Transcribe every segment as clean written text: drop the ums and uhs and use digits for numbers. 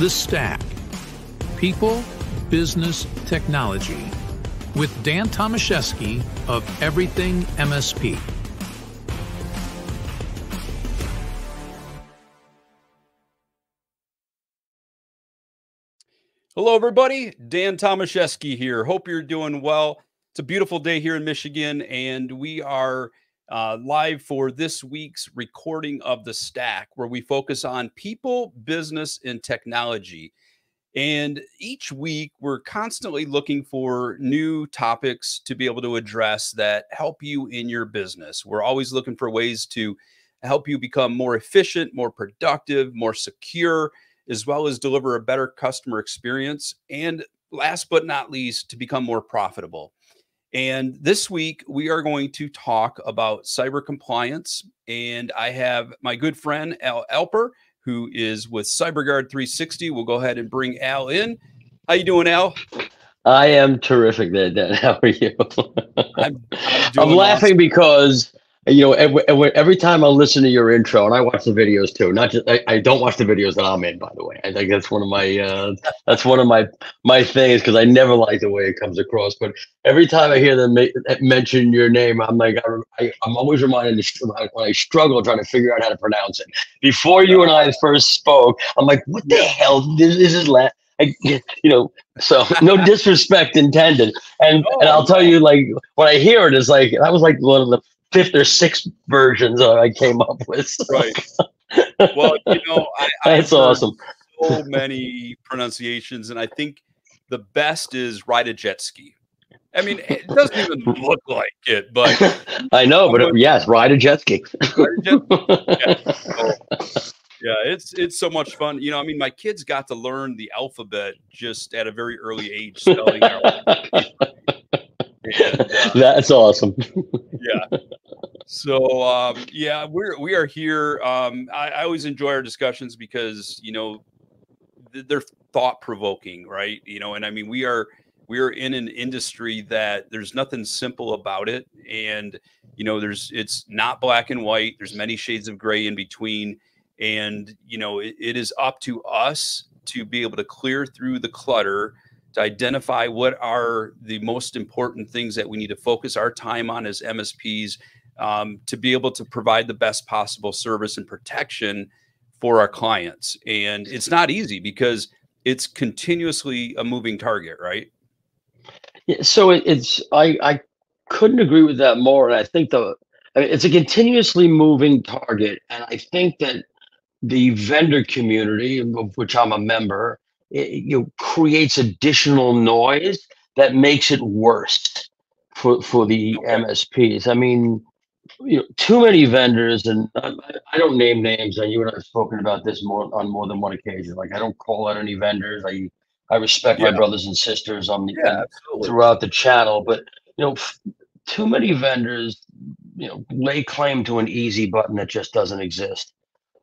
The Stack. People, Business, Technology. With Dan Tomaszewski of Everything MSP. Hello, everybody. Dan Tomaszewski here. Hope you're doing well. It's a beautiful day here in Michigan, and we are live for this week's recording of The Stack, where we focus on people, business, and technology. And each week, we're constantly looking for new topics to be able to address that help you in your business. We're always looking for ways to help you become more efficient, more productive, more secure, as well as deliver a better customer experience. And last but not least, to become more profitable. And this week, we are going to talk about cyber compliance. And I have my good friend, Alper, who is with Cyberguard 360. We'll go ahead and bring Al in. How you doing, Al? I am terrific there, Dan. How are you? I'm laughing awesome. because, you know, every time I listen to your intro, and I watch the videos too, not just, I don't watch the videos that I'm in, by the way. I think that's one of my, my things, because I never like the way it comes across. But every time I hear them mention your name, I'm like, I'm always reminded when I struggle trying to figure out how to pronounce it. Before you and I first spoke, I'm like, what the hell? This is so no disrespect intended. And I'll tell you, like, when I hear it, it's like, that was like one of the 5th or 6th versions I came up with. So. Right. Well, you know, that's awesome. So many pronunciations, and I think the best is ride a jet ski. I mean, it doesn't even look like it, but I know, but yes, ride a jet ski. Yeah, it's so much fun. You know, I mean, my kids got to learn the alphabet just at a very early age, spelling out. And, that's awesome. Yeah. So yeah, we are here. I always enjoy our discussions because, you know, they're thought provoking, right? You know, and I mean, we are in an industry that there's nothing simple about it, and you know, it's not black and white. There's many shades of gray in between, and you know, it is up to us to be able to clear through the clutter, to identify what are the most important things that we need to focus our time on as MSPs, to be able to provide the best possible service and protection for our clients. And it's not easy because it's continuously a moving target, right? Yeah, so I couldn't agree with that more. And I think it's a continuously moving target. And I think that the vendor community, of which I'm a member, creates additional noise that makes it worse for the MSPs. I mean, you know, too many vendors, and I don't name names. And you and I have spoken about this on more than one occasion. Like, I don't call out any vendors. I respect my brothers and sisters throughout the channel, but you know, too many vendors, you know, lay claim to an easy button that just doesn't exist.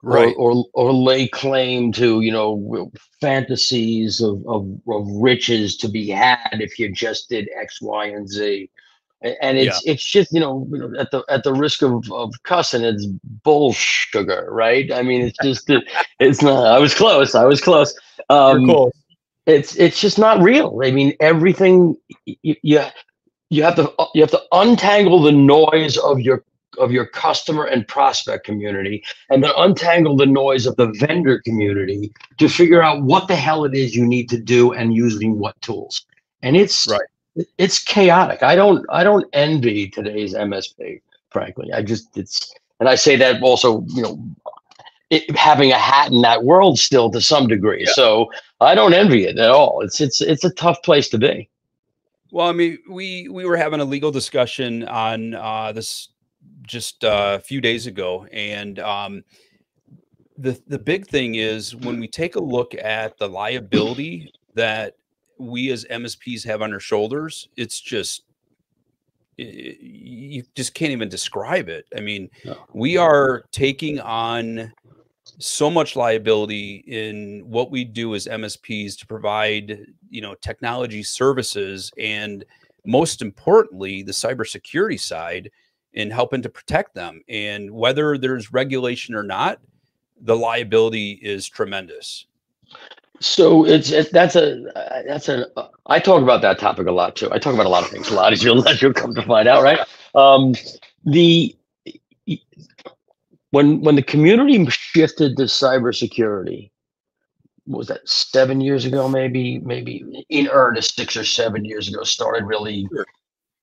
Right. Or lay claim to, you know, fantasies of riches to be had if you just did X, Y, and Z. And it's just, you know, at the risk of cussing, it's bull sugar, right? I mean, it's just it's not. I was close. You're close. It's just not real. I mean, everything you have to untangle the noise of your customer and prospect community, and then untangle the noise of the vendor community to figure out what the hell it is you need to do and using what tools. And it's chaotic. I don't envy today's MSP, frankly. And I say that also, you know, having a hat in that world still to some degree. Yeah. So I don't envy it at all. It's a tough place to be. Well, I mean, we were having a legal discussion on this just a few days ago, and the big thing is when we take a look at the liability that we as MSPs have on our shoulders, it's just, you just can't even describe it. I mean, we are taking on so much liability in what we do as MSPs to provide, you know, technology services, and most importantly, the cybersecurity side, in helping to protect them. And whether there's regulation or not, the liability is tremendous. So that's I talk about that topic a lot too. I talk about a lot of things a lot, as you'll come to find out, right? The when the community shifted to cybersecurity, what was that, 7 years ago, maybe in earnest 6 or 7 years ago, started really Sure.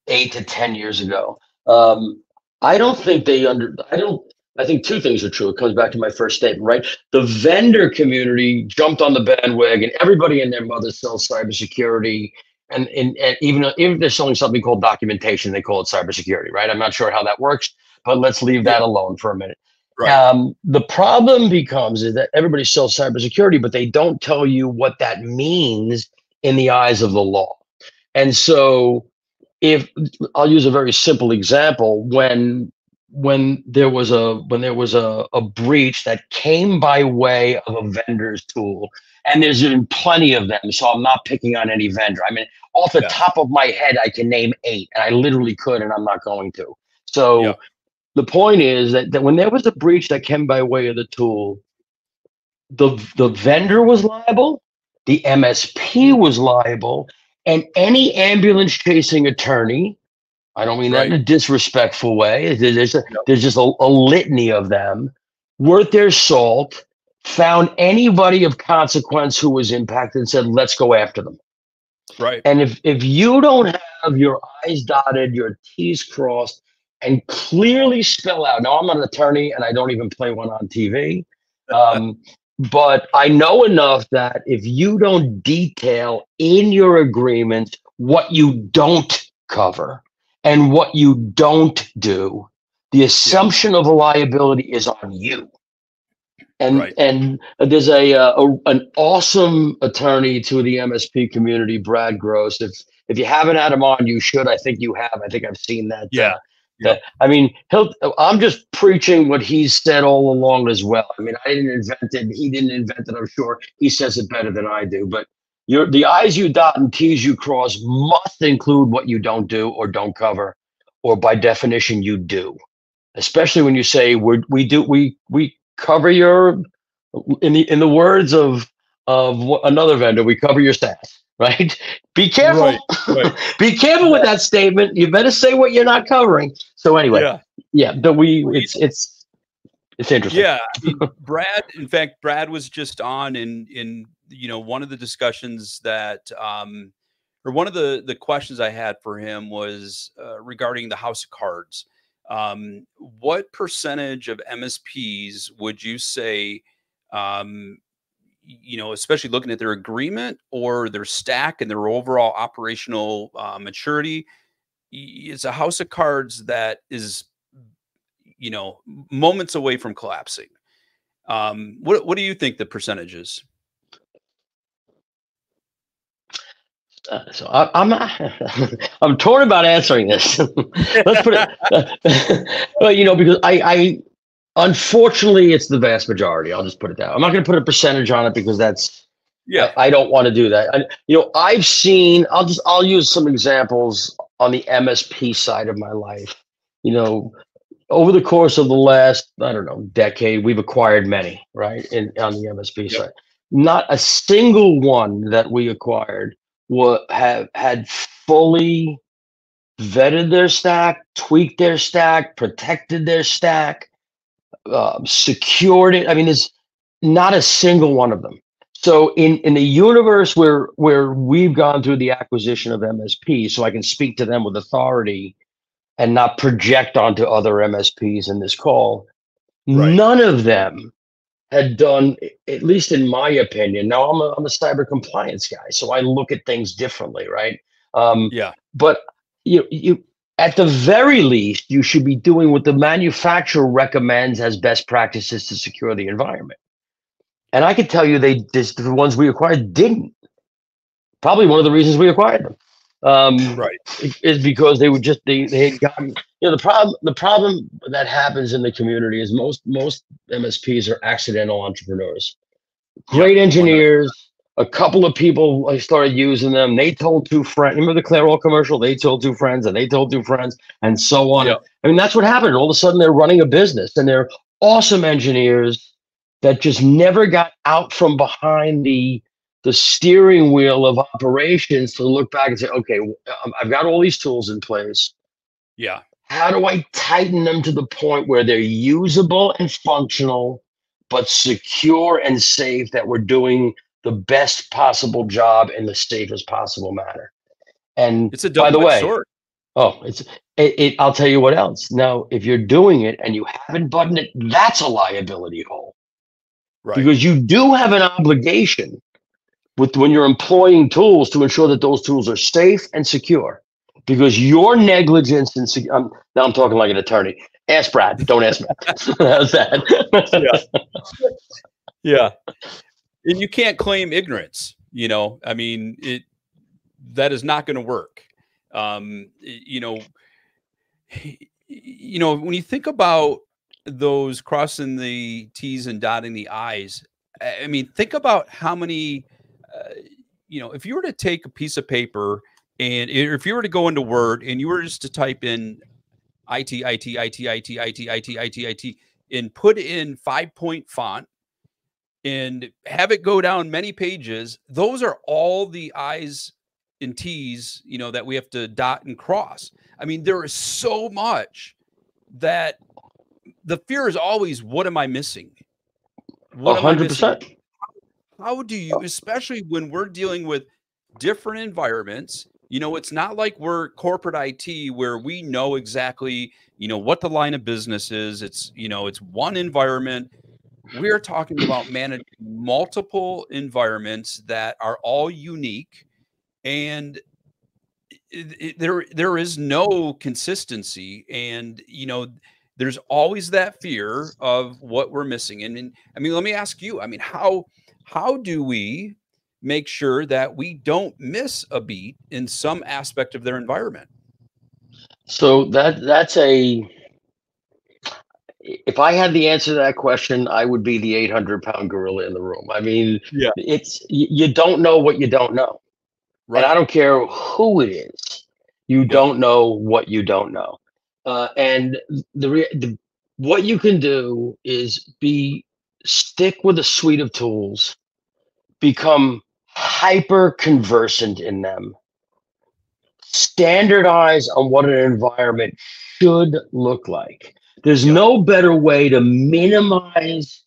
8 to 10 years ago. I don't think I think two things are true. It comes back to my first statement, right? The vendor community jumped on the bandwagon. Everybody and their mother sells cybersecurity. And even if they're selling something called documentation, they call it cybersecurity, right? I'm not sure how that works, but let's leave that alone for a minute. Right. The problem becomes is that everybody sells cybersecurity, but they don't tell you what that means in the eyes of the law. And so, if I'll use a very simple example, when there was a breach that came by way of a vendor's tool, and there's been plenty of them, so I'm not picking on any vendor. I mean, off the top of my head, I can name 8, and I literally could, and I'm not going to. So the point is that when there was a breach that came by way of the tool, the vendor was liable, the MSP was liable, and any ambulance chasing attorney, I don't mean that in a disrespectful way, there's just a litany of them, worth their salt, found anybody of consequence who was impacted and said, let's go after them. Right. And if you don't have your I's dotted, your T's crossed, and clearly spell out, now I'm not an attorney and I don't even play one on TV, but I know enough that if you don't detail in your agreement what you don't cover and what you don't do, the assumption of a liability is on you. And there's an awesome attorney to the MSP community, Brad Gross. If you haven't had him on, you should. I think you have. I think I've seen that. I mean, I'm just preaching what he's said all along as well. I mean, I didn't invent it. He didn't invent it. I'm sure he says it better than I do. But the I's you dot and T's you cross must include what you don't do or don't cover, or by definition you do. Especially when you say we cover your, in the words of another vendor, we cover your staff. Right? Be careful. Right. Be careful with that statement. You better say what you're not covering. So anyway, it's interesting. Yeah, I mean, Brad was just on in one of the discussions that or one of the questions I had for him was regarding the House of Cards. What percentage of MSPs would you say, especially looking at their agreement or their stack and their overall operational maturity, it's a House of Cards that is, moments away from collapsing? What do you think the percentage is? So I'm not, I'm torn about answering this. Let's put it, well, because I unfortunately, it's the vast majority. I'll just put it down. I'm not going to put a percentage on it because that's, I don't want to do that. I've seen, I'll use some examples on the MSP side of my life. Over the course of the last, I don't know, decade, we've acquired many, right? On the MSP side. Not a single one that we acquired had fully vetted their stack, tweaked their stack, protected their stack, secured it. I mean, there's not a single one of them. So in the universe where we've gone through the acquisition of MSP, so I can speak to them with authority and not project onto other MSPs in this call, none of them had done, at least in my opinion. Now I'm a cyber compliance guy, so I look at things differently, right? But you at the very least, you should be doing what the manufacturer recommends as best practices to secure the environment. And I can tell you, the ones we acquired didn't. Probably one of the reasons we acquired them, is because they had gotten. The problem that happens in the community is most MSPs are accidental entrepreneurs, great engineers. A couple of people started using them. They told 2 friends. Remember the Clairol commercial? They told 2 friends, and they told 2 friends, and so on. I mean, that's what happened. All of a sudden, they're running a business, and they're awesome engineers that just never got out from behind the the steering wheel of operations to look back and say, okay, I've got all these tools in place. Yeah. How do I tighten them to the point where they're usable and functional, but secure and safe, that we're doing the best possible job in the safest possible manner? And It's a by the double-edged way, sword. I'll tell you what else. Now, if you're doing it and you haven't buttoned it, that's a liability hole. Right. Because you do have an obligation when you're employing tools to ensure that those tools are safe and secure. Because your negligence and now I'm talking like an attorney. Ask Brad, don't ask me. How's that? Yeah. And you can't claim ignorance. I mean, that is not going to work. When you think about those crossing the T's and dotting the I's, I mean, think about how many, if you were to take a piece of paper and if you were to go into Word and you were just to type in IT, and put in 5-point font and have it go down many pages, those are all the I's and T's, that we have to dot and cross. I mean, there is so much that the fear is always, what am I missing? 100%. How do you, especially when we're dealing with different environments, it's not like we're corporate IT where we know exactly, what the line of business is. It's one environment. We're talking about managing multiple environments that are all unique, and there is no consistency, and there's always that fear of what we're missing. And I mean, let me ask you, I mean, how do we make sure that we don't miss a beat in some aspect of their environment? So if I had the answer to that question, I would be the 800-pound gorilla in the room. I mean, Yeah. You don't know what you don't know. Right. And I don't care who it is. You don't know what you don't know. And what you can do is stick with a suite of tools, become hyper conversant in them, standardize on what an environment should look like. There's no better way to minimize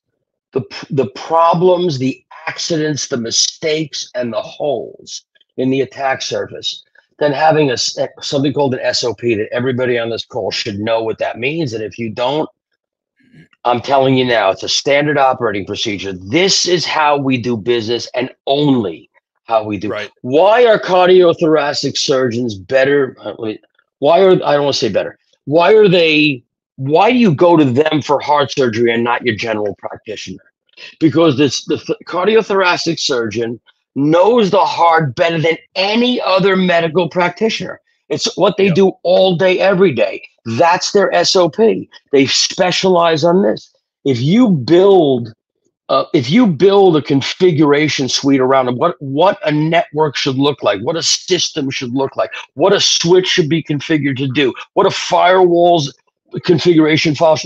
the problems, the accidents, the mistakes, and the holes in the attack surface than having something called an SOP that everybody on this call should know what that means. And if you don't, I'm telling you now, it's a standard operating procedure. This is how we do business, and only how we do. Right. Why are cardiothoracic surgeons better? I don't want to say better. Why do you go to them for heart surgery and not your general practitioner? Because the cardiothoracic surgeon knows the heart better than any other medical practitioner. It's what they do all day, every day. That's their SOP. They specialize on this. If you build a configuration suite around what a network should look like, what a system should look like, what a switch should be configured to do, what a firewall's configuration file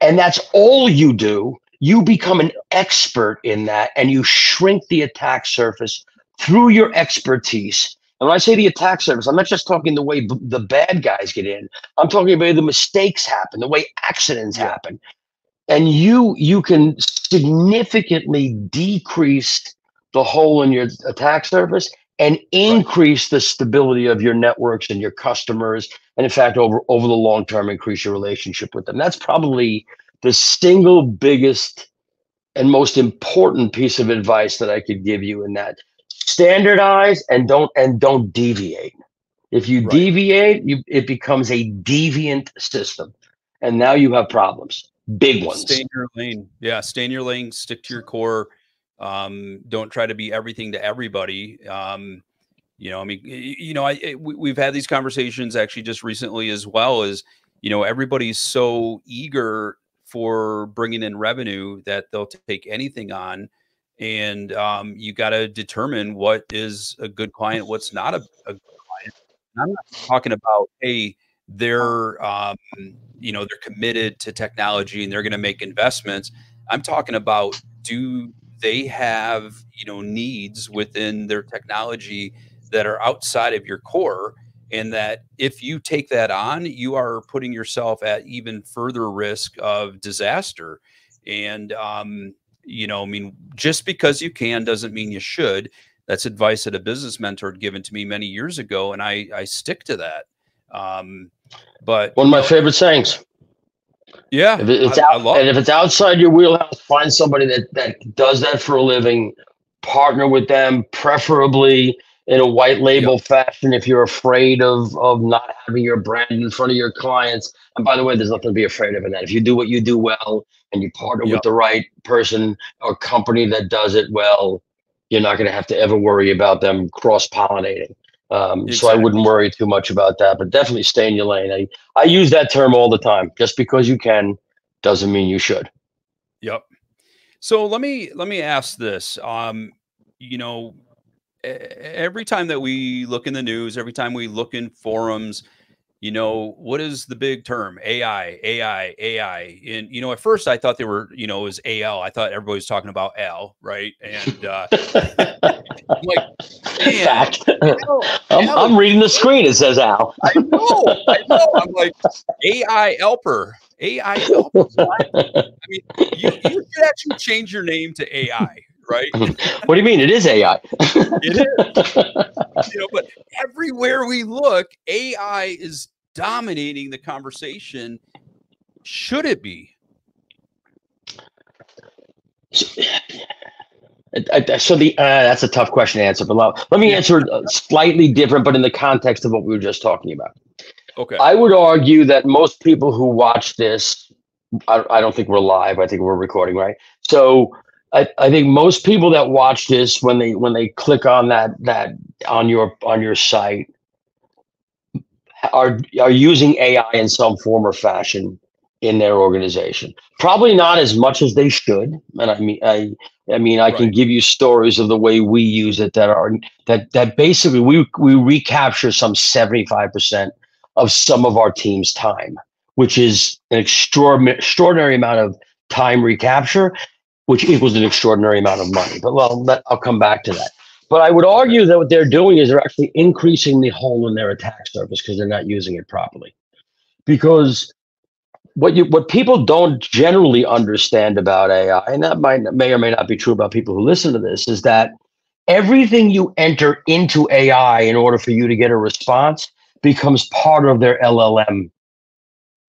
and that's all you do, you become an expert in that, and you shrink the attack surface through your expertise. And when I say the attack surface, I'm not just talking the way the bad guys get in. I'm talking about the mistakes happen, the way accidents happen. And you can significantly decrease the hole in your attack surface and increase the stability of your networks and your customers. And in fact, over the long term, increase your relationship with them. That's probably the single biggest and most important piece of advice that I could give you in that. Standardize and don't deviate. If you deviate, it becomes a deviant system. And now you have problems. Big ones. Stay in your lane. Yeah, stay in your lane, stick to your core. Don't try to be everything to everybody. We've had these conversations actually just recently, as well as, everybody's so eager for bringing in revenue that they'll take anything on. And you got to determine what is a good client, what's not a good client. And I'm not talking about, hey, they're they're committed to technology and they're going to make investments. I'm talking about, do they have, needs within their technology that are outside of your core. And that if you take that on, you are putting yourself at even further risk of disaster. And, just because you can doesn't mean you should. That's advice that a business mentor had given to me many years ago, and I stick to that. But one of my favorite sayings. Yeah, if it's outside your wheelhouse, find somebody that does that for a living. Partner with them, preferably in a white label fashion. If you're afraid of not having your brand in front of your clients, and by the way, there's nothing to be afraid of in that. If you do what you do well and you partner with the right person or company that does it well, you're not going to have to ever worry about them cross-pollinating. So I wouldn't worry too much about that, but definitely stay in your lane. I use that term all the time. Just because you can doesn't mean you should. Yep. So let me ask this. Every time that we look in the news, every time we look in forums, what is the big term? AI. And, at first I thought they were, it was AL. I thought everybody was talking about Al, right? And I'm like, man, I'm reading the screen. It says Al. I know. I'm like, AI Alper. AI Alper. I mean, you should actually change your name to AI. Right? What do you mean? It is AI. It is. But everywhere we look, AI is dominating the conversation. Should it be? So that's a tough question to answer, but let me answer slightly different, but in the context of what we were just talking about. Okay. I would argue that most people who watch this, I don't think we're live. I think we're recording, right? So I think most people that watch this, when they click on that on your site, are using AI in some form or fashion in their organization. Probably not as much as they should. And I can give you stories of the way we use it that basically we recapture some 75% of some of our team's time, which is an extraordinary amount of time recapture, which equals an extraordinary amount of money. But I'll come back to that. But I would argue that what they're doing is they're actually increasing the hole in their attack surface because they're not using it properly. Because what people don't generally understand about AI, and that may or may not be true about people who listen to this, is that everything you enter into AI in order for you to get a response becomes part of their LLM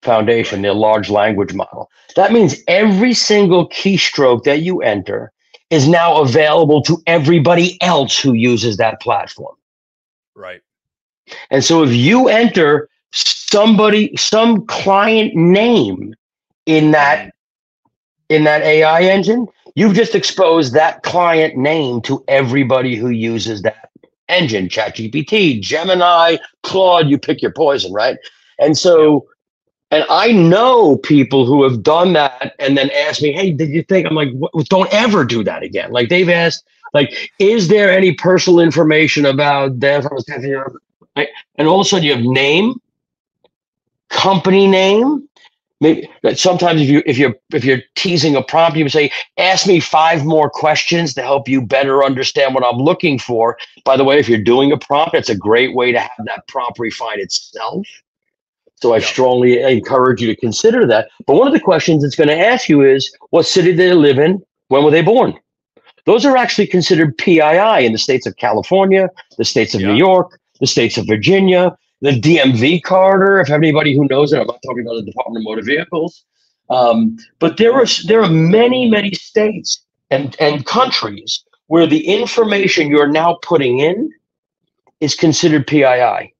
foundation, their large language model. That means every single keystroke that you enter is now available to everybody else who uses that platform. Right. And so if you enter some client name in that AI engine, you've just exposed that client name to everybody who uses that engine. ChatGPT, Gemini, Claude, you pick your poison, right? And so and I know people who have done that and then asked me, hey, did you think? I'm like, don't ever do that again. Like they've asked, like, is there any personal information about that? And all of a sudden you have name, company name. Maybe sometimes if you're teasing a prompt, you would say, ask me 5 more questions to help you better understand what I'm looking for. By the way, if you're doing a prompt, it's a great way to have that prompt refine itself. So I strongly encourage you to consider that. But one of the questions it's going to ask you is, what city did they live in? When were they born? Those are actually considered PII in the states of California, the states of New York, the states of Virginia, the DMV corridor. If anybody who knows it, I'm not talking about the Department of Motor Vehicles. But there are many, many states and countries where the information you're now putting in is considered PII.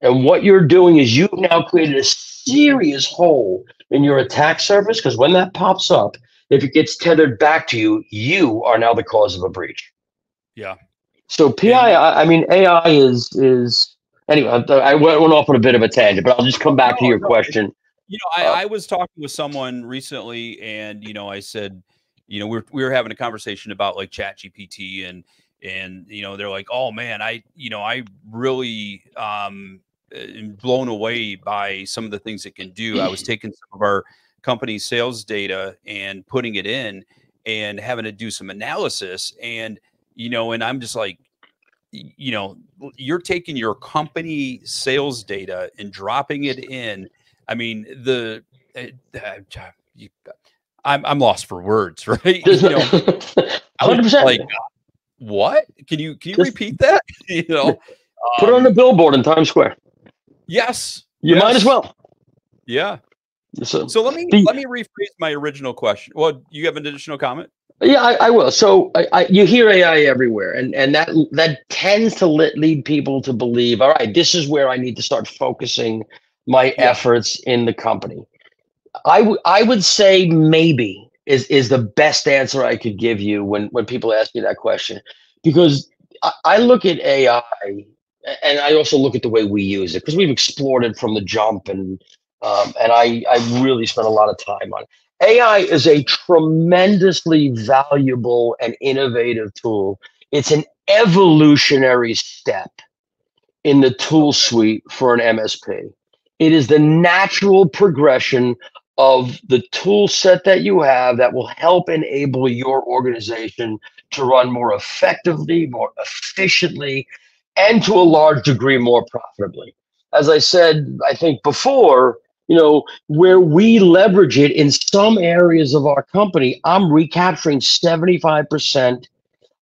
And what you're doing is you've now created a serious hole in your attack surface, because when that pops up, if it gets tethered back to you, you are now the cause of a breach. Yeah. So PII, AI is anyway. I went off on a bit of a tangent, but I'll just come back to your question. I was talking with someone recently, and I said, we were having a conversation about like ChatGPT, and they're like, oh man, I really am blown away by some of the things it can do. I was taking some of our company's sales data and putting it in, and having to do some analysis. And, you know, and I'm just like, you know, you're taking your company sales data and dropping it in. I mean, I'm lost for words, right? You know, 100%. Like, what? Can you repeat that? You know, put it on the billboard in Times Square. Yes, you might as well. Yeah. So let me rephrase my original question. Well, you have an additional comment? Yeah, I will. So you hear AI everywhere, and that tends to lead people to believe, all right, this is where I need to start focusing my efforts in the company. I would say maybe is the best answer I could give you when people ask you that question, because I look at AI and I also look at the way we use it, because we've explored it from the jump, and I really spent a lot of time on it. AI is a tremendously valuable and innovative tool. It's an evolutionary step in the tool suite for an MSP. It is the natural progression of the tool set that you have that will help enable your organization to run more effectively, more efficiently, and to a large degree more profitably. As I said, I think before, you know, where we leverage it in some areas of our company, I'm recapturing 75%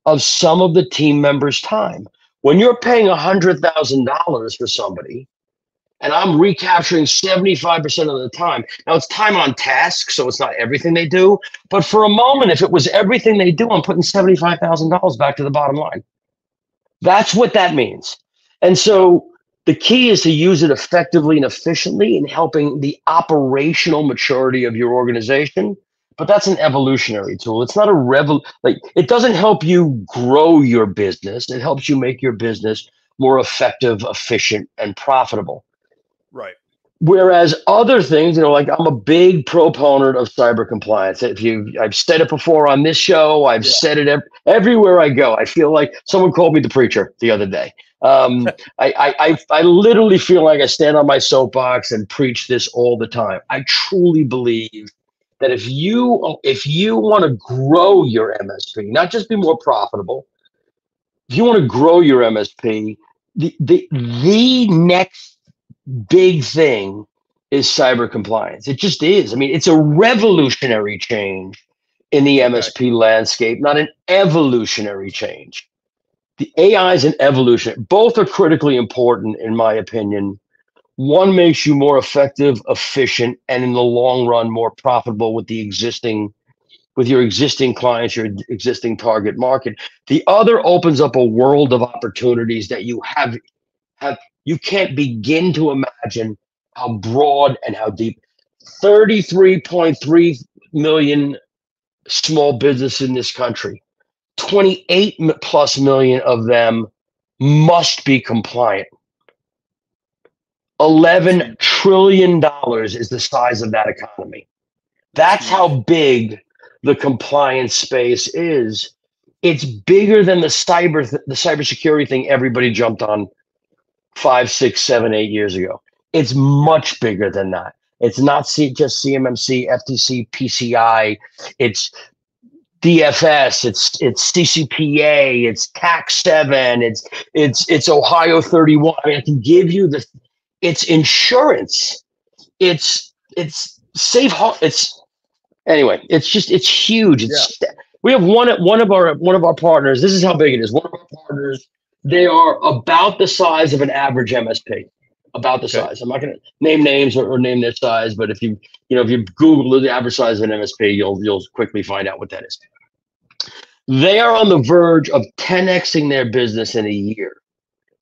of some of the team members' time. When you're paying $100,000 for somebody, and I'm recapturing 75% of the time. Now, it's time on task, so it's not everything they do. But for a moment, if it was everything they do, I'm putting $75,000 back to the bottom line. That's what that means. And so the key is to use it effectively and efficiently in helping the operational maturity of your organization. But that's an evolutionary tool. It's not a it doesn't help you grow your business. It helps you make your business more effective, efficient, and profitable. Right. Whereas other things, you know, like I'm a big proponent of cyber compliance. I've said it before on this show. I've said it everywhere I go. I feel like someone called me the preacher the other day. I literally feel like I stand on my soapbox and preach this all the time. I truly believe that if you want to grow your MSP, not just be more profitable, if you want to grow your MSP, the next big thing is cyber compliance. It just is. I mean, it's a revolutionary change in the MSP landscape, not an evolutionary change. The AI is an evolution. Both are critically important, in my opinion. One makes you more effective, efficient, and in the long run, more profitable with your existing clients, your existing target market. The other opens up a world of opportunities that you can't begin to imagine how broad and how deep. 33.3 million small businesses in this country, 28 plus million of them must be compliant. $11 trillion is the size of that economy. That's how big the compliance space is. It's bigger than the cybersecurity thing everybody jumped on 5, 6, 7, 8 years ago. It's much bigger than that. It's not just CMMC, FTC, PCI. It's DFS. It's CCPA. It's Tax 7. It's Ohio 31. I mean, I can give you it's insurance. It's safe. Anyway. It's huge. We have one of our partners. This is how big it is. One of our partners. They are about the size of an average MSP, about the size. I'm not going to name names or name their size, but if you Google the average size of an MSP, you'll quickly find out what that is. They are on the verge of 10xing their business in a year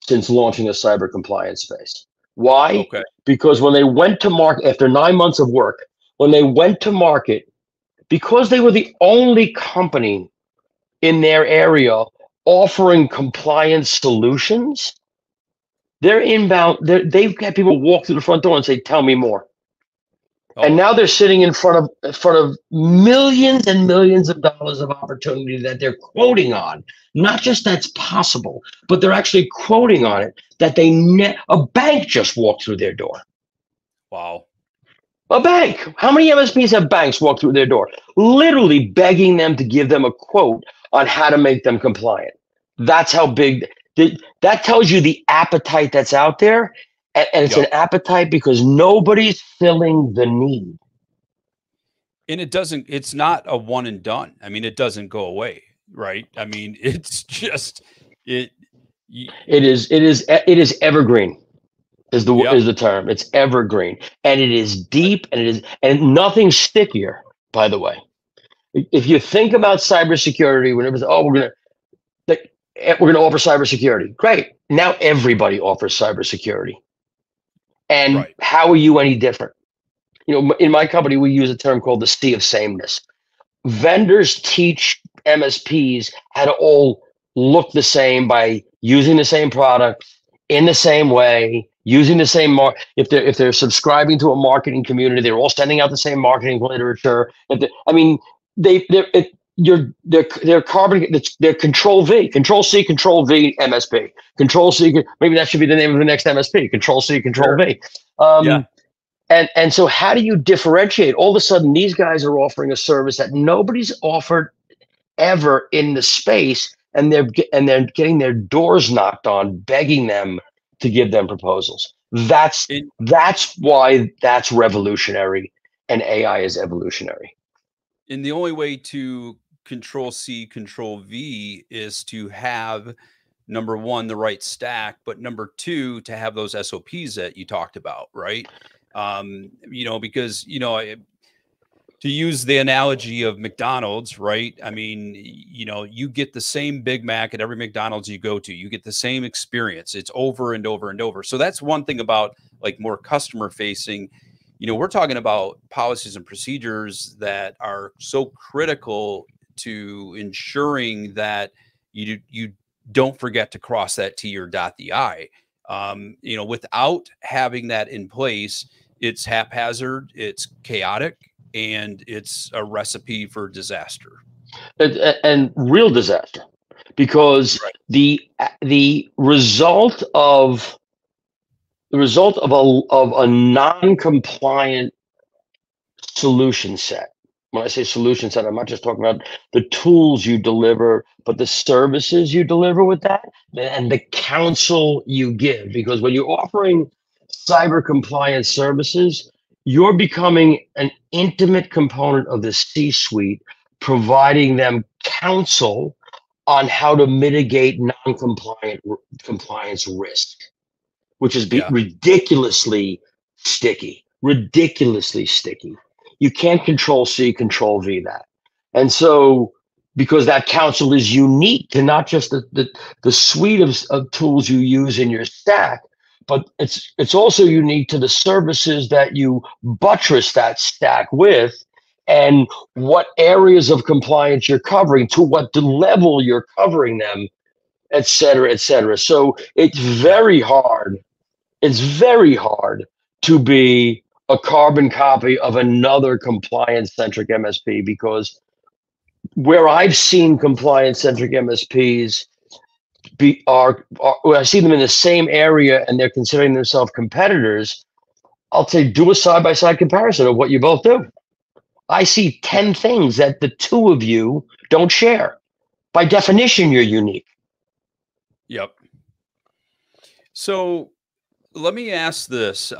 since launching a cyber compliance space. Why? Okay. Because when they went to market after 9 months of work, when they went to market, because they were the only company in their area offering compliance solutions, they're inbound. They've got people walk through the front door and say, "Tell me more." And now they're sitting in front of millions and millions of dollars of opportunity that they're quoting on. Not just that's possible, but they're actually quoting on it that a bank just walked through their door. Wow. A bank. How many MSPs have banks walk through their door, literally begging them to give them a quote on how to make them compliant? That's how big that tells you the appetite that's out there. And it's an appetite because nobody's filling the need. And it's not a one and done. I mean, it doesn't go away, right? I mean, it's just, it is evergreen is the term. It's evergreen, and it is deep, and nothing's stickier, by the way. If you think about cybersecurity, whenever we're going to offer cybersecurity, great. Now everybody offers cybersecurity. And how are you any different? You know, in my company, we use a term called the sea of sameness. Vendors teach MSPs how to all look the same by using the same product in the same way, using the same if they're subscribing to a marketing community, they're all sending out the same marketing literature. They're Control V, Control C, Control V MSP, Control C. Maybe that should be the name of the next MSP. Control C, Control V. And so how do you differentiate? All of a sudden, these guys are offering a service that nobody's offered ever in the space, and they're getting their doors knocked on, begging them to give them proposals. That's why that's revolutionary, and AI is evolutionary. And the only way to Control C, Control V is to have, number one, the right stack, but number two, to have those SOPs that you talked about, right? You know, because, you know, to use the analogy of McDonald's, right? I mean, you know, you get the same Big Mac at every McDonald's you go to. You get the same experience. It's over and over and over. So that's one thing about like more customer facing. You know, we're talking about policies and procedures that are so critical to ensuring that you don't forget to cross that T or dot the I. You know, without having that in place, it's haphazard, it's chaotic, and it's a recipe for disaster. And real disaster, because the result of a non-compliant solution set. When I say solution set, I'm not just talking about the tools you deliver, but the services you deliver with that and the counsel you give. Because when you're offering cyber compliance services, you're becoming an intimate component of the C-suite, providing them counsel on how to mitigate compliance risk, which is ridiculously sticky. You can't Control C, Control V that. And so, because that counsel is unique to not just the suite of tools you use in your stack, but it's also unique to the services that you buttress that stack with, and what areas of compliance you're covering, to what level you're covering them, et cetera, et cetera. So it's very hard. It's very hard to be a carbon copy of another compliance-centric MSP, because where I've seen compliance-centric MSPs I see them in the same area and they're considering themselves competitors, I'll say do a side-by-side comparison of what you both do. I see 10 things that the two of you don't share. By definition, you're unique. Yep. So let me ask this.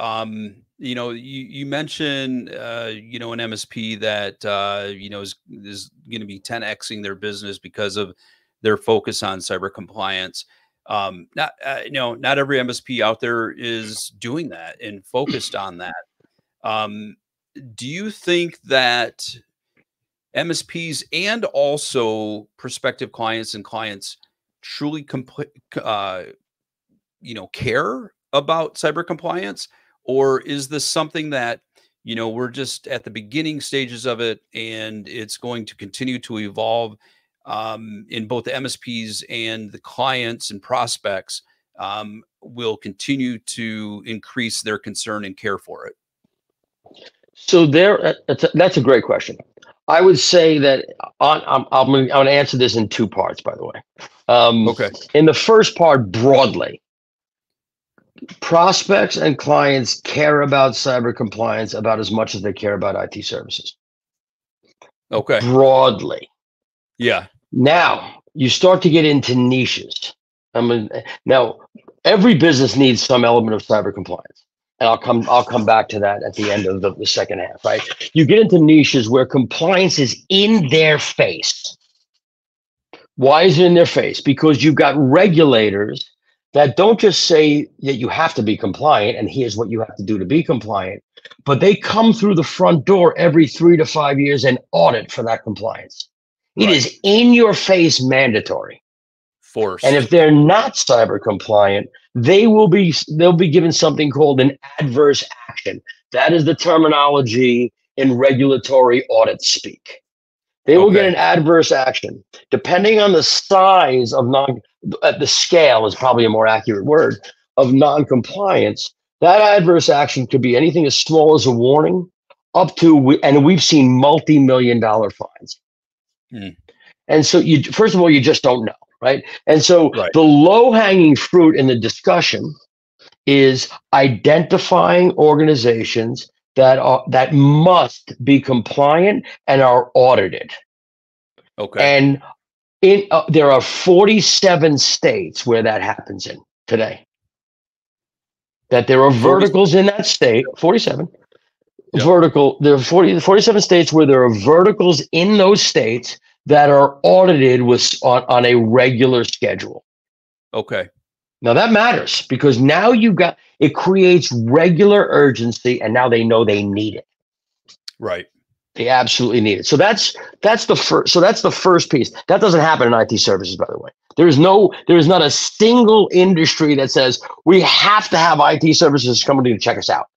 You know, you mentioned, you know, an MSP that, you know, is going to be 10Xing their business because of their focus on cyber compliance. Not every MSP out there is doing that and focused on that. Do you think that MSPs and also prospective clients and clients truly, you know, care about cyber compliance? Or is this something that, you know, we're just at the beginning stages of it and it's going to continue to evolve in both the MSPs and the clients and prospects will continue to increase their concern and care for it? So that's a great question. I would say that I'm going to answer this in two parts, by the way. Okay. In the first part, broadly, prospects and clients care about cyber compliance about as much as they care about IT services. Okay. Broadly. Yeah. Now you start to get into niches. Now every business needs some element of cyber compliance. And I'll come back to that at the end of the second half, right? You get into niches where compliance is in their face. Why is it in their face? Because you've got regulators that don't just say that you have to be compliant and here's what you have to do to be compliant, but they come through the front door every 3 to 5 years and audit for that compliance. It is in your face mandatory. Forced. And if they're not cyber compliant, they'll be given something called an adverse action. That is the terminology in regulatory audit speak. They will get an adverse action. Depending on the size of the scale is probably a more accurate word, of non-compliance, that adverse action could be anything as small as a warning up to, and we've seen multi-million-dollar fines. And so first of all, you just don't know, right? And so the low-hanging fruit in the discussion is identifying organizations that must be compliant and are audited. And there are 47 states where that happens in today. That there are verticals in that state, 47. There are 47 states where there are verticals in those states that are audited on a regular schedule. Now that matters because now it creates regular urgency, and now they know they need it. They absolutely need it. So that's the first. So that's the first piece. That doesn't happen in IT services, by the way. There is not a single industry that says we have to have IT services coming to check us out.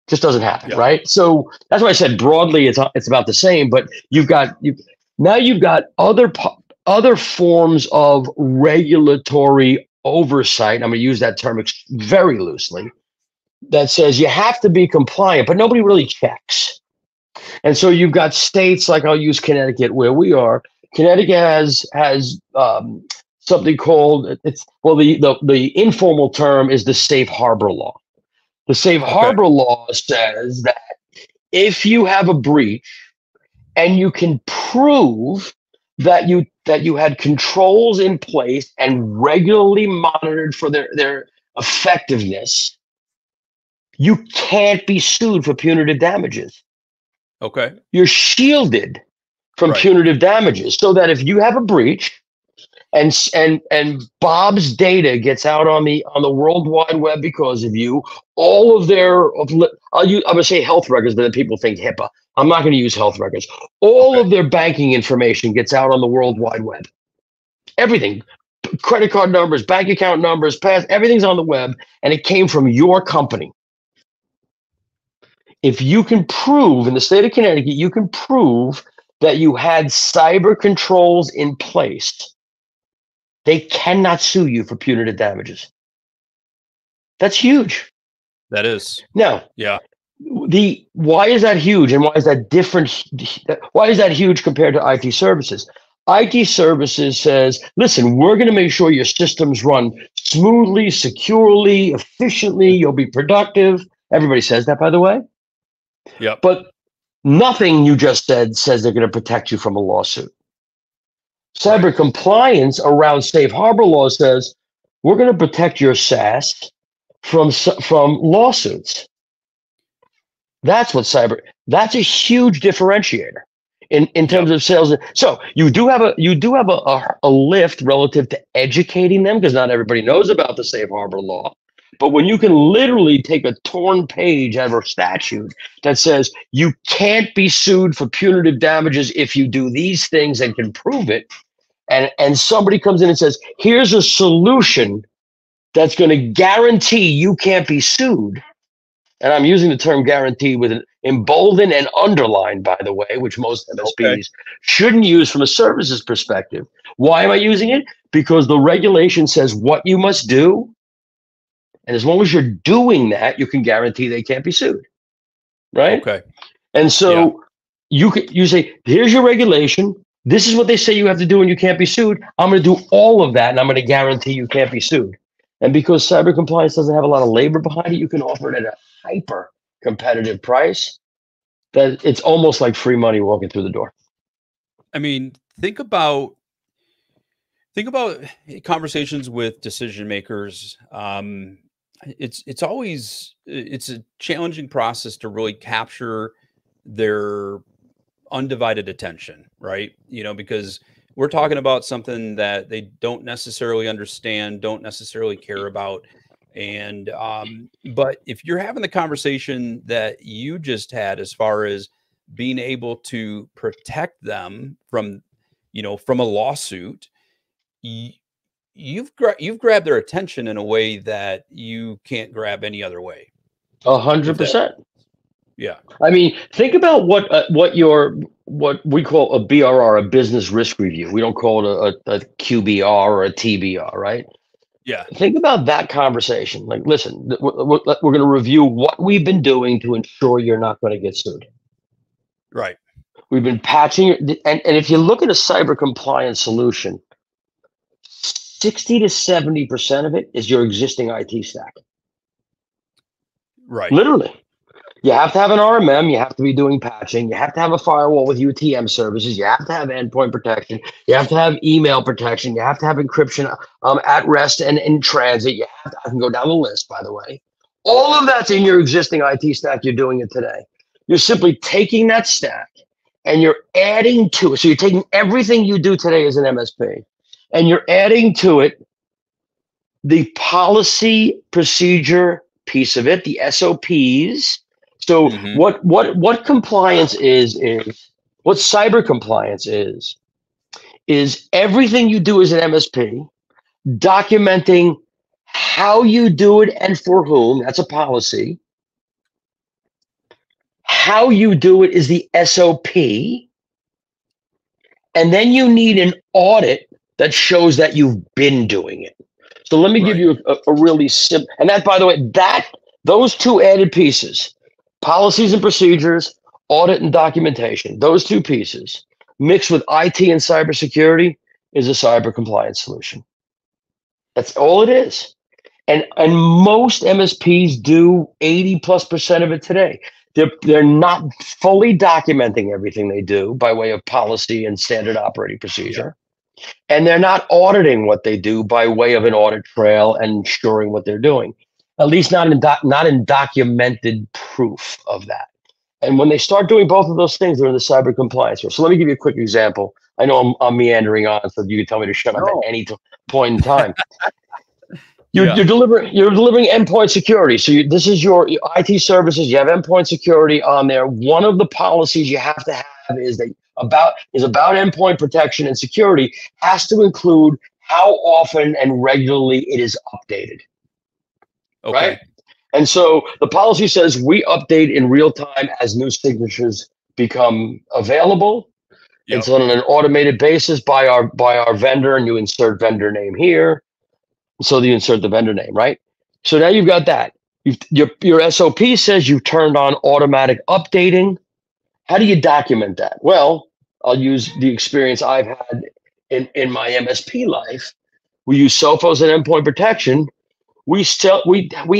Just doesn't happen, right? So that's why I said broadly it's about the same. But you've got other forms of regulatory oversight. I'm going to use that term very loosely. That says you have to be compliant, but nobody really checks. And so you've got states like, I'll use Connecticut where we are. Connecticut has something called the informal term is the safe harbor law. The safe harbor law says that if you have a breach and you can prove that you had controls in place and regularly monitored for their effectiveness, you can't be sued for punitive damages. You're shielded from punitive damages, so that if you have a breach and Bob's data gets out on the World Wide Web because of you, all of I'm gonna say health records, but then people think HIPAA. I'm not going to use health records. All of their banking information gets out on the World Wide Web. Everything, credit card numbers, bank account numbers, everything's on the web, and it came from your company. If you can prove, in the state of Connecticut, you can prove that you had cyber controls in place, they cannot sue you for punitive damages. That's huge. That is. Now, why is that huge, and why is that different? Why is that huge compared to IT services? IT services says, listen, we're going to make sure your systems run smoothly, securely, efficiently. You'll be productive. Everybody says that, by the way. But nothing you just said says they're going to protect you from a lawsuit. Cyber compliance around safe harbor law says we're going to protect your SaaS from lawsuits. That's a huge differentiator in terms of sales. So you do have a lift relative to educating them, because not everybody knows about the safe harbor law. But when you can literally take a torn page out of a statute that says you can't be sued for punitive damages if you do these things and can prove it, and somebody comes in and says, here's a solution that's going to guarantee you can't be sued. And I'm using the term guarantee with an emboldened and underlined, by the way, which most MSPs shouldn't use from a services perspective. Why am I using it? Because the regulation says what you must do. And as long as you're doing that, you can guarantee they can't be sued. Right? And so you say, here's your regulation. This is what they say you have to do and you can't be sued. I'm going to do all of that, and I'm going to guarantee you can't be sued. And because cyber compliance doesn't have a lot of labor behind it, you can offer it at a hyper competitive price that it's almost like free money walking through the door. I mean, think about conversations with decision makers. It's always a challenging process to really capture their undivided attention, right? You know, because we're talking about something that they don't necessarily understand, don't necessarily care about. And but if you're having the conversation that you just had, as far as being able to protect them from, you know, from a lawsuit, you've grabbed their attention in a way that you can't grab any other way. 100%. Yeah. I mean, think about what we call a BRR, a business risk review. We don't call it a QBR or a TBR, right? Yeah. Think about that conversation. Like, listen, we're going to review what we've been doing to ensure you're not going to get sued. Right. We've been patching, and if you look at a cyber compliance solution, 60 to 70% of it is your existing IT stack. Right. Literally. You have to have an RMM. You have to be doing patching. You have to have a firewall with UTM services. You have to have endpoint protection. You have to have email protection. You have to have encryption at rest and in transit. You have to, I can go down the list, by the way. All of that's in your existing IT stack. You're doing it today. You're simply taking that stack and you're adding to it. So you're taking everything you do today as an MSP and you're adding to it the policy procedure piece of it, the SOPs. So what compliance is what cyber compliance is everything you do as an MSP, documenting how you do it and for whom. That's a policy. How you do it is the SOP. And then you need an audit that shows that you've been doing it. So let me give you a really simple, and that, by the way, those two added pieces, policies and procedures, audit and documentation, those two pieces mixed with IT and cybersecurity is a cyber compliance solution. That's all it is. And most MSPs do 80+% of it today. They're not fully documenting everything they do by way of policy and standard operating procedure. And they're not auditing what they do by way of an audit trail and ensuring what they're doing, at least not in documented proof of that. And when they start doing both of those things, they're in the cyber compliance. So let me give you a quick example. I know I'm meandering on, so you can tell me to shut up at any point in time. You're delivering endpoint security. So this is your IT services. You have endpoint security on there. One of the policies you have to have is about endpoint protection and security has to include how often and regularly it is updated. Okay. Right? And so the policy says we update in real time as new signatures become available. Yep. It's on an automated basis by our vendor, and you insert vendor name here. So you insert the vendor name, right? So now you've got that. Your SOP says you've turned on automatic updating. How do you document that? Well, I'll use the experience I've had in my MSP life. We use Sophos and endpoint protection. We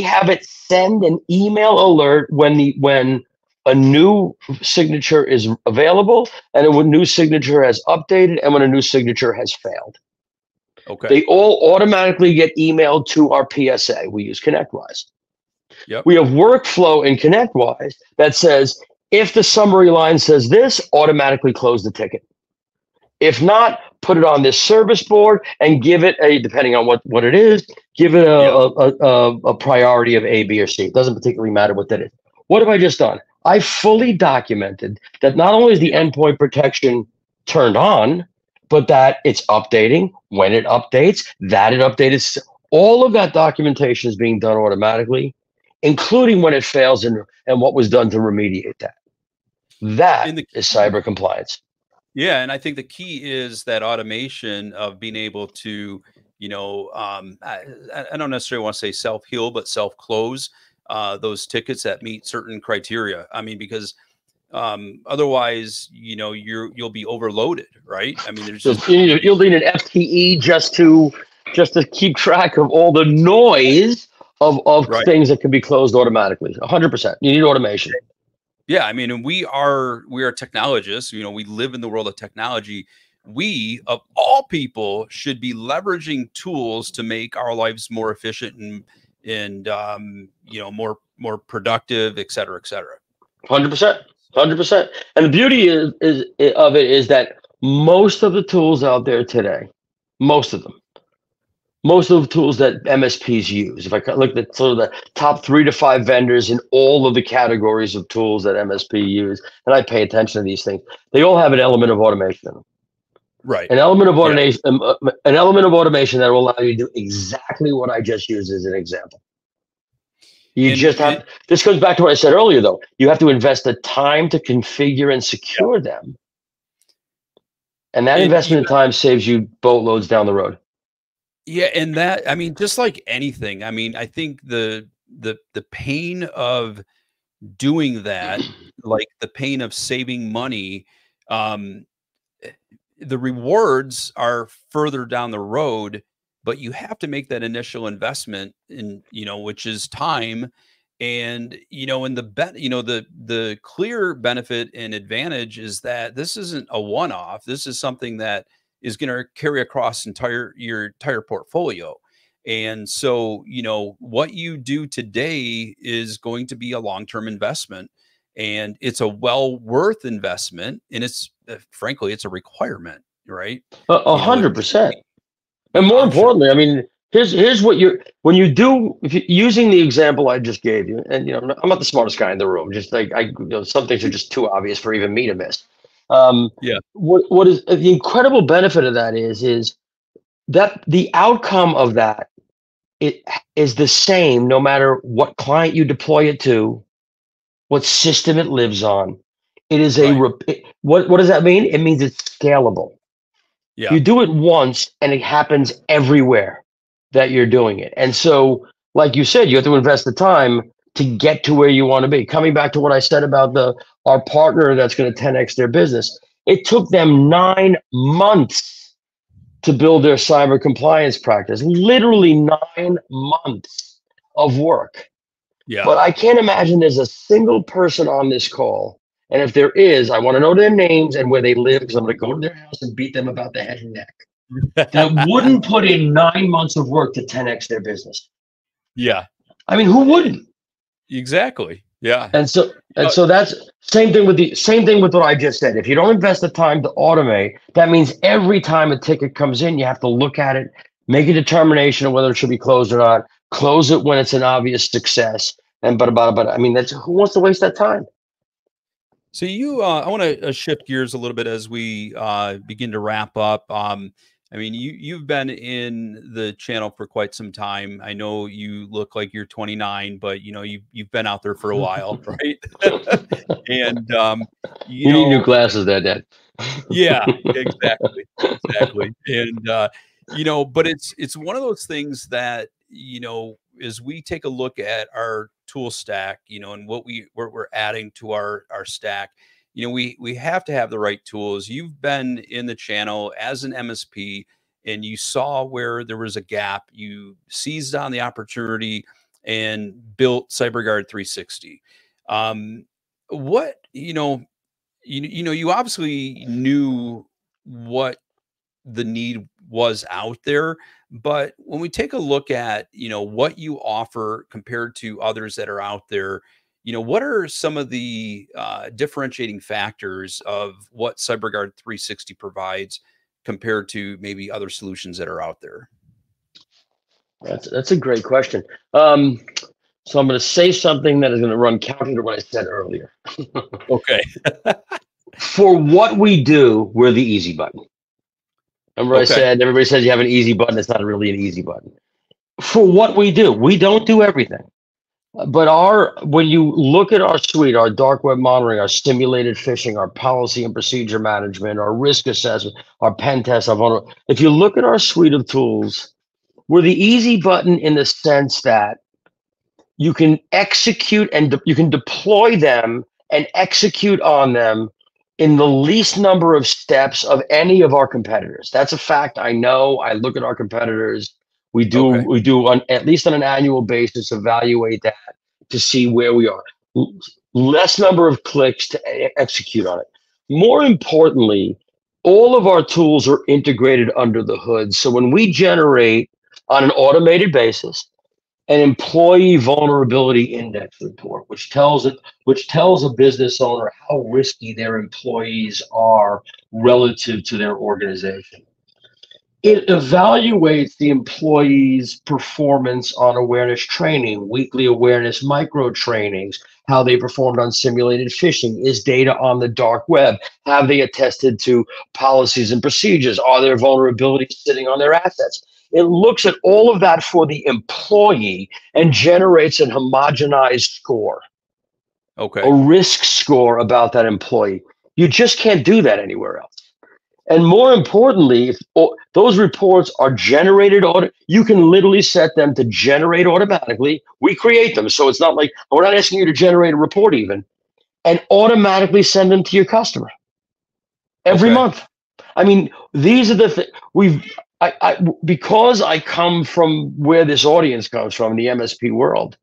have it send an email alert when a new signature is available and a new signature has updated and when a new signature has failed. Okay. They all automatically get emailed to our PSA. We use ConnectWise. Yep. We have workflow in ConnectWise that says, if the summary line says this, automatically close the ticket. If not, put it on this service board and give it depending on what it is, give it a priority of A, B, or C. It doesn't particularly matter what that is. What have I just done? I fully documented that not only is the endpoint protection turned on, but that it's updating when it updates, that it updates. All of that documentation is being done automatically, including when it fails and what was done to remediate that. That is cyber compliance. Yeah, and I think the key is that automation of being able to, I don't necessarily want to say self-heal, but self-close those tickets that meet certain criteria. I mean, because otherwise, you'll be overloaded, right? I mean, there's just you'll need an FTE just to just to keep track of all the noise of Right. things that can be closed automatically. 100%. You need automation. Yeah, I mean, and we are technologists. You know, we live in the world of technology. We, of all people, should be leveraging tools to make our lives more efficient and you know, more productive, et cetera, et cetera. 100%. 100%. And the beauty of it is that most of the tools out there today, most of the tools that MSPs use, if I look at sort of the top 3 to 5 vendors in all of the categories of tools that MSP use, and I pay attention to these things, they all have an element of automation in them. Right. An element of automation, an element of automation that will allow you to do exactly what I just used as an example. You just have, this goes back to what I said earlier, though. You have to invest the time to configure and secure them. And that investment in time saves you boatloads down the road. Yeah. And that, I mean, just like anything, I mean, I think the pain of doing that, like the pain of saving money, the rewards are further down the road, but you have to make that initial investment in, you know, which is time. And, you know, and the clear benefit and advantage is that this isn't a one-off. This is something that is going to carry across your entire portfolio. And so, you know, what you do today is going to be a long-term investment, and it's a well worth investment. And it's frankly, it's a requirement, right? 100%. And more importantly, I mean, here's what when you do, if you're using the example I just gave you, and, you know, I'm not the smartest guy in the room, just like you know, some things are just too obvious for even me to miss. What is the incredible benefit of that is that the outcome of that, it is the same no matter what client you deploy it to, what system it lives on. It is what does that mean? It means it's scalable. Yeah. You do it once and it happens everywhere that you're doing it. And so, like you said, you have to invest the time to get to where you want to be. Coming back to what I said about our partner that's going to 10x their business, it took them 9 months to build their cyber compliance practice. Literally 9 months of work. Yeah. But I can't imagine there's a single person on this call, and if there is, I want to know their names and where they live, because I'm going to go to their house and beat them about the head and neck, that wouldn't put in 9 months of work to 10x their business. Yeah. I mean, who wouldn't? Exactly. Yeah. And so that's same thing with what I just said. If you don't invest the time to automate, that means every time a ticket comes in, you have to look at it, make a determination of whether it should be closed or not, close it when it's an obvious success. And but I mean, who wants to waste that time? So I want to shift gears a little bit as we begin to wrap up. I mean, you've been in the channel for quite some time. I know you look like you're 29, but you know you've been out there for a while, right? And you need new glasses, Dad. Yeah, exactly. And you know, but it's one of those things that, you know, as we take a look at our tool stack, you know, and what we're adding to our stack, you know, we have to have the right tools. You've been in the channel as an MSP and you saw where there was a gap. You seized on the opportunity and built Cyberguard 360. What, you obviously knew what the need was out there, but when we take a look at, you know, what you offer compared to others that are out there, you know, what are some of the differentiating factors of what Cyberguard 360 provides compared to maybe other solutions that are out there? That's a great question. So I'm going to say something that is going to run counter to what I said earlier. Okay. For what we do, we're the easy button. Remember I said, everybody says you have an easy button. It's not really an easy button. For what we do, we don't do everything. But when you look at our suite, our dark web monitoring, our simulated phishing, our policy and procedure management, our risk assessment, our pen test, if you look at our suite of tools, we're the easy button in the sense that you can execute and you can deploy them and execute on them in the least number of steps of any of our competitors. That's a fact. I know. I look at our competitors. We do at least on an annual basis, evaluate that to see where we are. Less number of clicks to execute on it. More importantly, all of our tools are integrated under the hood. So when we generate on an automated basis an employee vulnerability index report, which tells a business owner how risky their employees are relative to their organization. It evaluates the employee's performance on awareness training, weekly awareness micro trainings, how they performed on simulated phishing, is data on the dark web, have they attested to policies and procedures, are there vulnerabilities sitting on their assets? It looks at all of that for the employee and generates an homogenized score, a risk score about that employee. You just can't do that anywhere else. And more importantly, if those reports are generated, you can literally set them to generate automatically. We create them. So it's not like, we're not asking you to generate a report even, and automatically send them to your customer every month. I mean, these are the things because I come from where this audience comes from, the MSP world.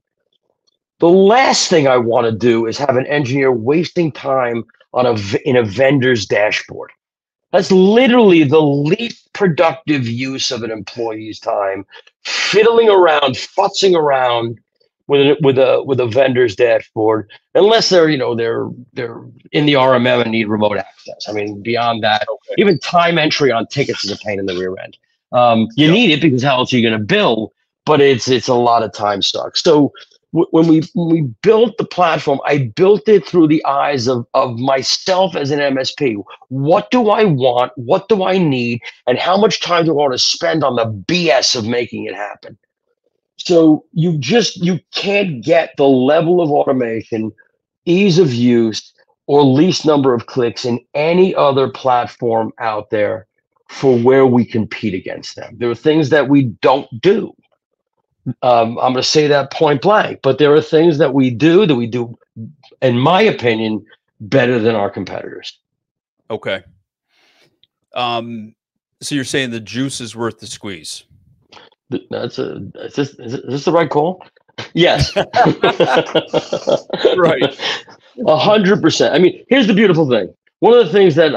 The last thing I want to do is have an engineer wasting time in a vendor's dashboard. That's literally the least productive use of an employee's time, fiddling around, futzing around with a vendor's dashboard, unless they're in the RMM and need remote access. I mean, beyond that, even time entry on tickets is a pain in the rear end. You need it because how else are you going to bill? But it's a lot of time suck. So when we built the platform, I built it through the eyes of myself as an MSP. What do I want? What do I need? And how much time do I want to spend on the BS of making it happen? So you can't get the level of automation, ease of use, or least number of clicks in any other platform out there for where we compete against them. There are things that we don't do. I'm going to say that point blank, but there are things that we do, in my opinion, better than our competitors. Okay. So you're saying the juice is worth the squeeze? Is this the right call? Yes. Right. 100%. I mean, here's the beautiful thing. One of the things that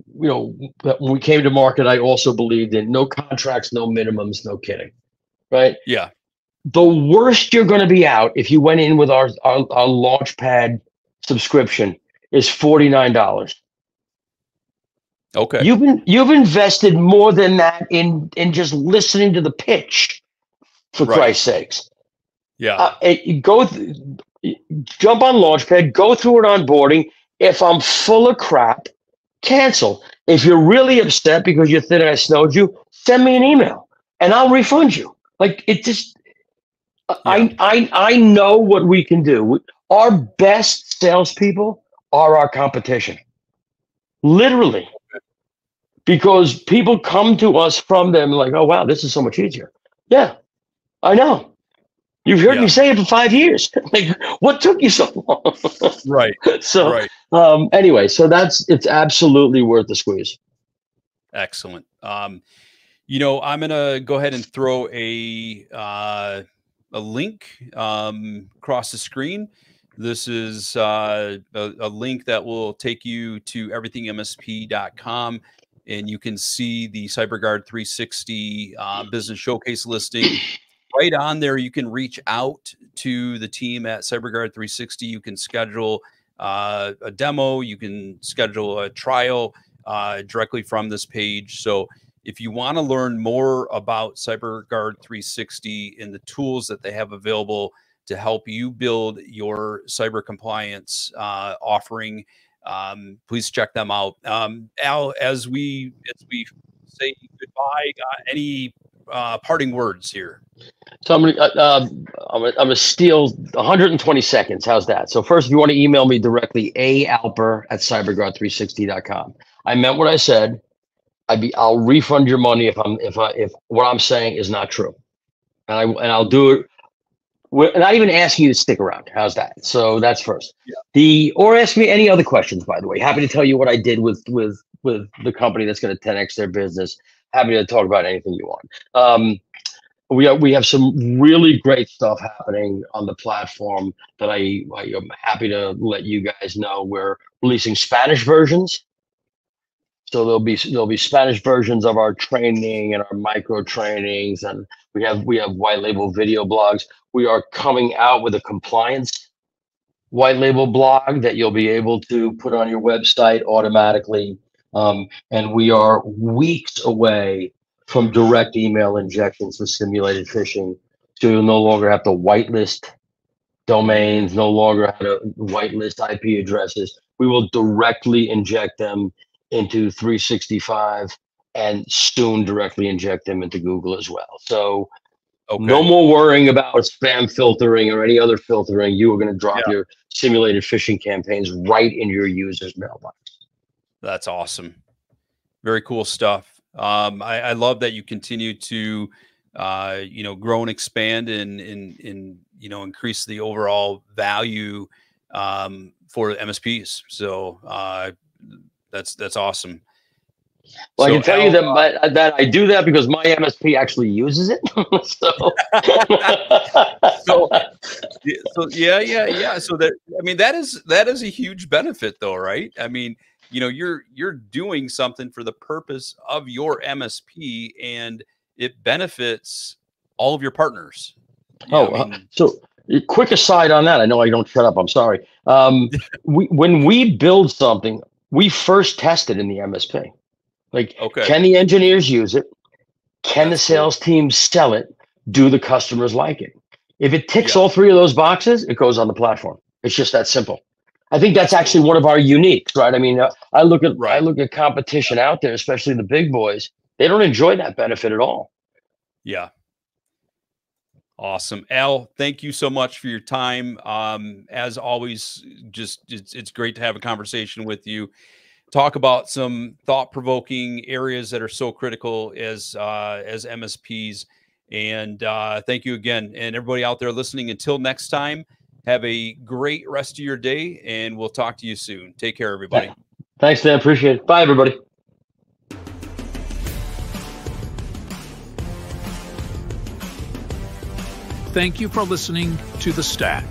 when we came to market, I also believed in: no contracts, no minimums, no kidding. Right? Yeah. The worst you're going to be out if you went in with our Launchpad subscription is $49. Okay. You've invested more than that in just listening to the pitch, for Christ's sakes. Yeah. Jump on Launchpad, go through an onboarding. If I'm full of crap, cancel. If you're really upset because you think I snowed you, send me an email and I'll refund you. Like, it just, I know what we can do. Our best salespeople are our competition, literally, because people come to us from them like, oh wow, this is so much easier. Yeah, I know. You've heard me say it for 5 years. Like, what took you so long? Right. So, anyway, so it's absolutely worth the squeeze. Excellent. I'm going to go ahead and throw a link across the screen. This is a link that will take you to everythingmsp.com, and you can see the Cyberguard 360 business showcase listing. Right on there, you can reach out to the team at Cyberguard 360. You can schedule a demo. You can schedule a trial directly from this page. So if you want to learn more about Cyberguard 360 and the tools that they have available to help you build your cyber compliance offering, please check them out. Al, as we say goodbye, any parting words here? So I'm gonna steal 120 seconds. How's that? So first, if you want to email me directly, alper@cyberguard360.com. I meant what I said. I'll refund your money if what I'm saying is not true, and I'll do it we're not even asking you to stick around. How's that? So that's first. Yeah. Or ask me any other questions, by the way. Happy to tell you what I did with the company that's going to 10x their business. Happy to talk about anything you want. We have some really great stuff happening on the platform that I am happy to let you guys know. We're releasing Spanish versions. So there'll be Spanish versions of our training and our micro trainings, and we have white label video blogs. We are coming out with a compliance white label blog that you'll be able to put on your website automatically. And we are weeks away from direct email injections for simulated phishing. So you'll no longer have to whitelist domains, no longer have to whitelist IP addresses. We will directly inject them into 365 and soon directly inject them into Google as well. So no more worrying about spam filtering or any other filtering. You are going to drop your simulated phishing campaigns right in your user's mailbox. That's awesome. Very cool stuff. I love that you continue to, grow and expand and increase the overall value for MSPs. So that's awesome. Well, so I can tell you that I do that because my MSP actually uses it. So yeah. So that is a huge benefit, though, right? I mean, you're doing something for the purpose of your MSP, and it benefits all of your partners. So quick aside on that. I know I don't shut up. I'm sorry. When we build something, we first test it in the MSP. Can the engineers use it? Can the sales team sell it? Do the customers like it? If it ticks all three of those boxes, it goes on the platform. It's just that simple. I think that's actually one of our uniques, right? I mean, I look at competition out there, especially the big boys. They don't enjoy that benefit at all. Yeah. Awesome. Al, thank you so much for your time. As always, it's great to have a conversation with you. Talk about some thought-provoking areas that are so critical as MSPs. And thank you again. And everybody out there listening, until next time, have a great rest of your day, and we'll talk to you soon. Take care, everybody. Thanks, Dan. Appreciate it. Bye, everybody. Thank you for listening to The Stack.